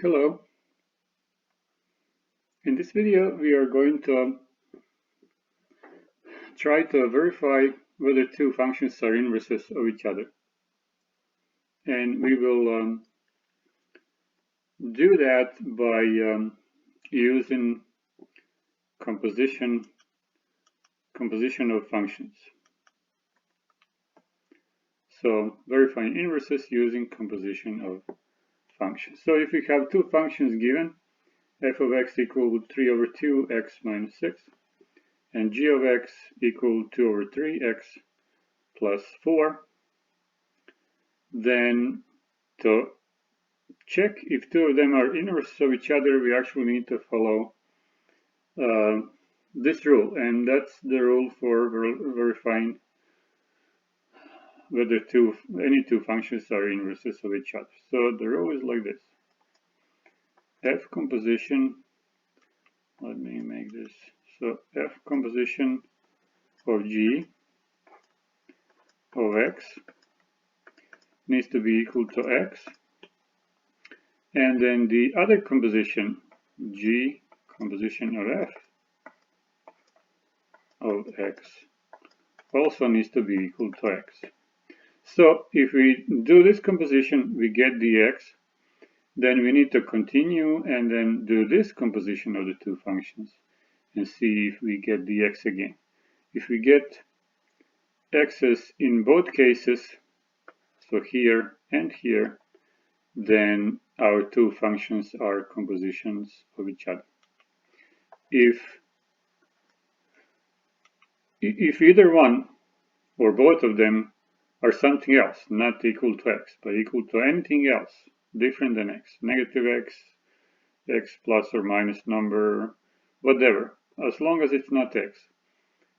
Hello. In this video, we are going to try to verify whether two functions are inverses of each other. And we will do that by using composition of functions. So verifying inverses using composition of functions. So if we have two functions given, f of x equal 3 over 2 x minus 6, and g of x equal 2 over 3 x plus 4, then to check if two of them are inverses of each other, we actually need to follow this rule, and that's the rule for verifying whether any two functions are inverses of each other. So the rule is like this: f composition, let me make this, so f composition of g of x needs to be equal to x, and then the other composition, g composition of f of x, also needs to be equal to x. So if we do this composition, we get dx, then we need to continue and then do this composition of the two functions and see if we get dx again. If we get x's in both cases, so here and here, then our two functions are compositions of each other. If either one or both of them are something else, not equal to x, but equal to anything else different than x, negative x, x plus or minus number, whatever, as long as it's not x,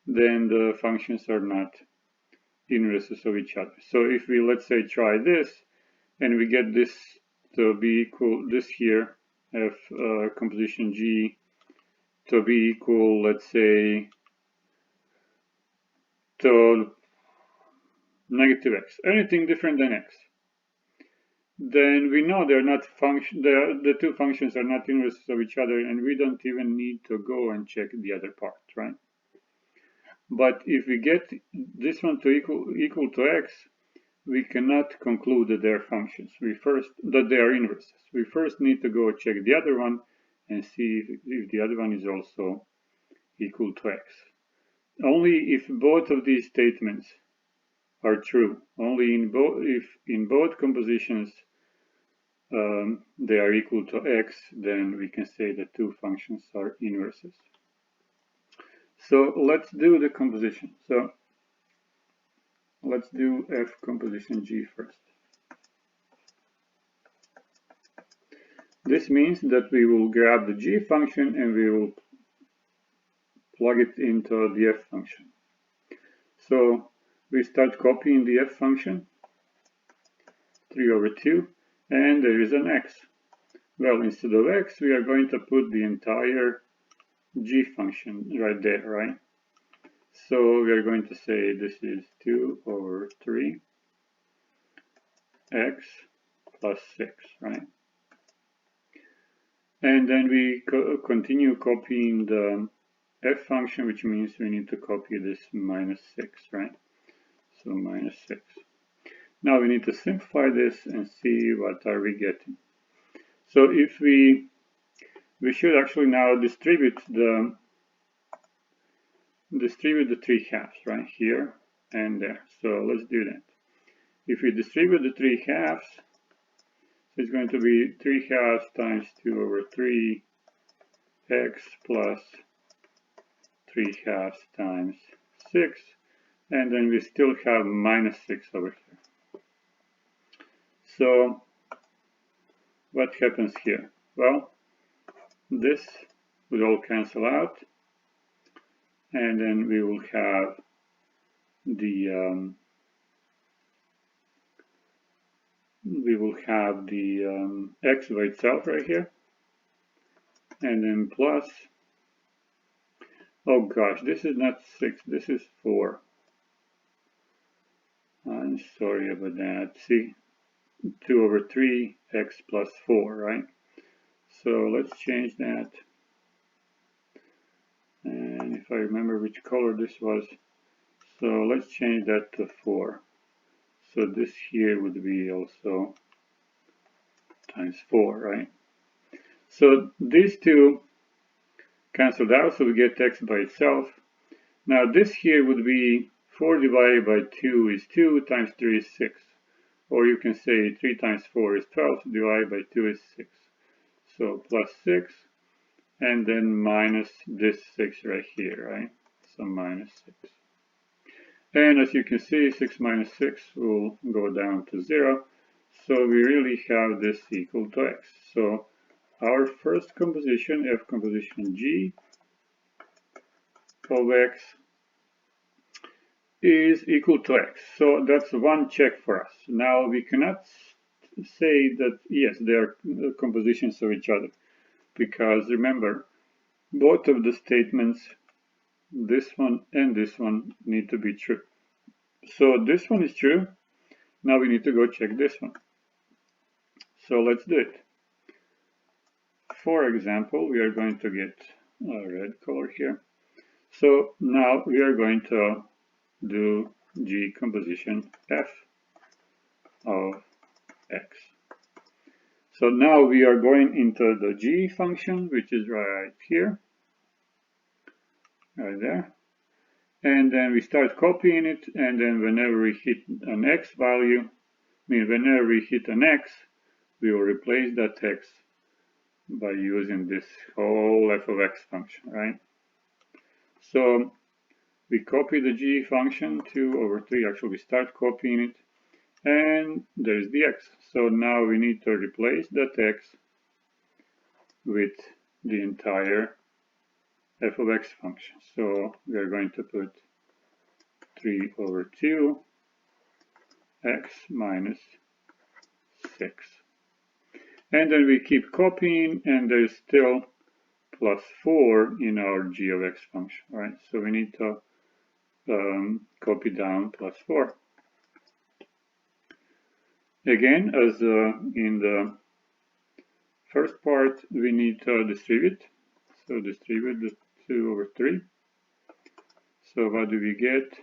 then the functions are not inverses of each other. So if we, let's say, try this, and we get this to be equal, this here, f composition g to be equal, let's say, to negative x, anything different than x, then we know they're not the two functions are not inverses of each other, and we don't even need to go and check the other part, right? But if we get this one to equal to x, we cannot conclude that they're functions. That they are inverses. We first need to go check the other one and see if the other one is also equal to x. Only if both of these statements are true, only if in both compositions they are equal to x, then we can say that two functions are inverses. So let's do the composition. So let's do f composition g first. This means that we will grab the g function and we will plug it into the f function. So we start copying the f function, 3 over 2, and there is an x. Well, instead of x, we are going to put the entire g function right there, right? So we are going to say this is 2 over 3 x plus 6, right? And then we continue copying the f function, which means we need to copy this minus 6, right? So minus 6. Now we need to simplify this and see what are we getting. So if we should actually now distribute the 3 halves, right, here and there. So let's do that. If we distribute the 3 halves, it's going to be 3 halves times 2 over 3 x plus 3 halves times 6, and then we still have minus 6 over here. So what happens here? Well, this will all cancel out, and then we will have the x by itself right here, and then plus, oh gosh, this is not 6, this is 4. I'm sorry about that. See, 2 over 3 x plus 4, right? So let's change that. And if I remember which color this was, so let's change that to 4. So this here would be also times 4, right? So these two canceled out, so we get x by itself. Now this here would be 4 divided by 2 is 2 times 3 is 6. Or you can say 3 times 4 is 12 divided by 2 is 6. So plus 6 and then minus this 6 right here, right? So minus 6. And as you can see, 6 minus 6 will go down to 0. So we really have this equal to x. So our first composition, F composition G of x, is equal to x. So that's one check for us. Now we cannot say that, yes, they are compositions of each other. Because remember, both of the statements, this one and this one, need to be true. So this one is true. Now we need to go check this one. So let's do it. For example, we are going to get a red color here. So now we are going to do G composition F of x. So now we are going into the G function, which is right here, right there. And then we start copying it, and then whenever we hit an x value, whenever we hit an x, we will replace that x by using this whole f of x function, right? So we copy the G function 2 over 3, actually we start copying it, and there's the x. So now we need to replace that x with the entire f of x function. So we are going to put 3 over 2 x minus 6. And then we keep copying, and there's still plus 4 in our g of x function, right? So we need to copy down plus 4. Again, as in the first part, we need to distribute. So distribute the 2 over 3. So what do we get?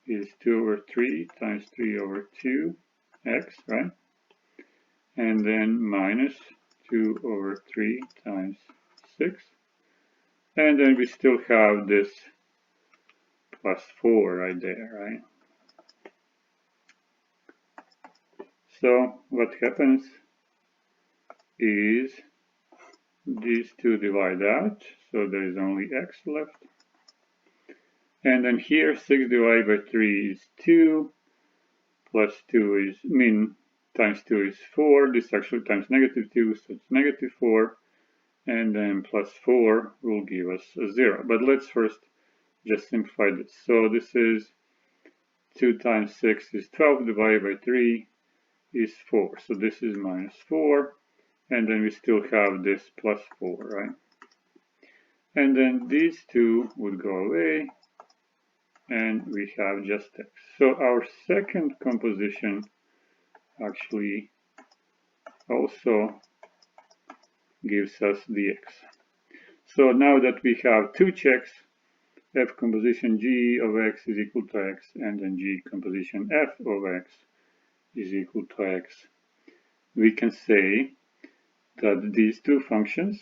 Is 2 over 3 times 3 over 2x, right? And then minus 2 over 3 times 6. And then we still have this plus 4 right there, right? So what happens is these two divide out, so there is only x left. And then here 6 divided by 3 is 2, plus 2 is, times 2 is 4, this actually times negative 2, so it's negative 4, and then plus 4 will give us a 0. But let's first just simplify this. So this is 2 times 6 is 12 divided by 3 is 4. So this is minus 4, and then we still have this plus 4, right? And then these two would go away, and we have just x. So our second composition actually also gives us the x. So now that we have two checks, F composition G of x is equal to x, and then G composition F of x is equal to x, we can say that these two functions,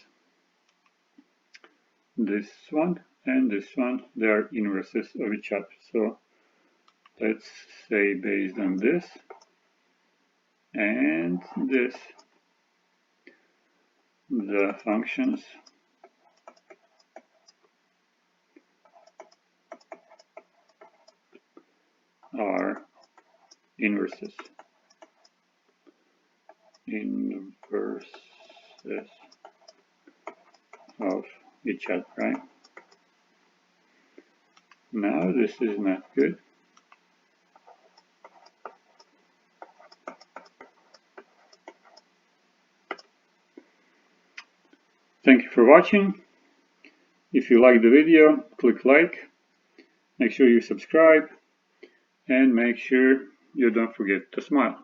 this one and this one, they are inverses of each other. So let's say based on this and this, the functions are inverses of each other, right? Now this is not good. Thank you for watching. If you like the video, click like, make sure you subscribe, and make sure you don't forget to smile.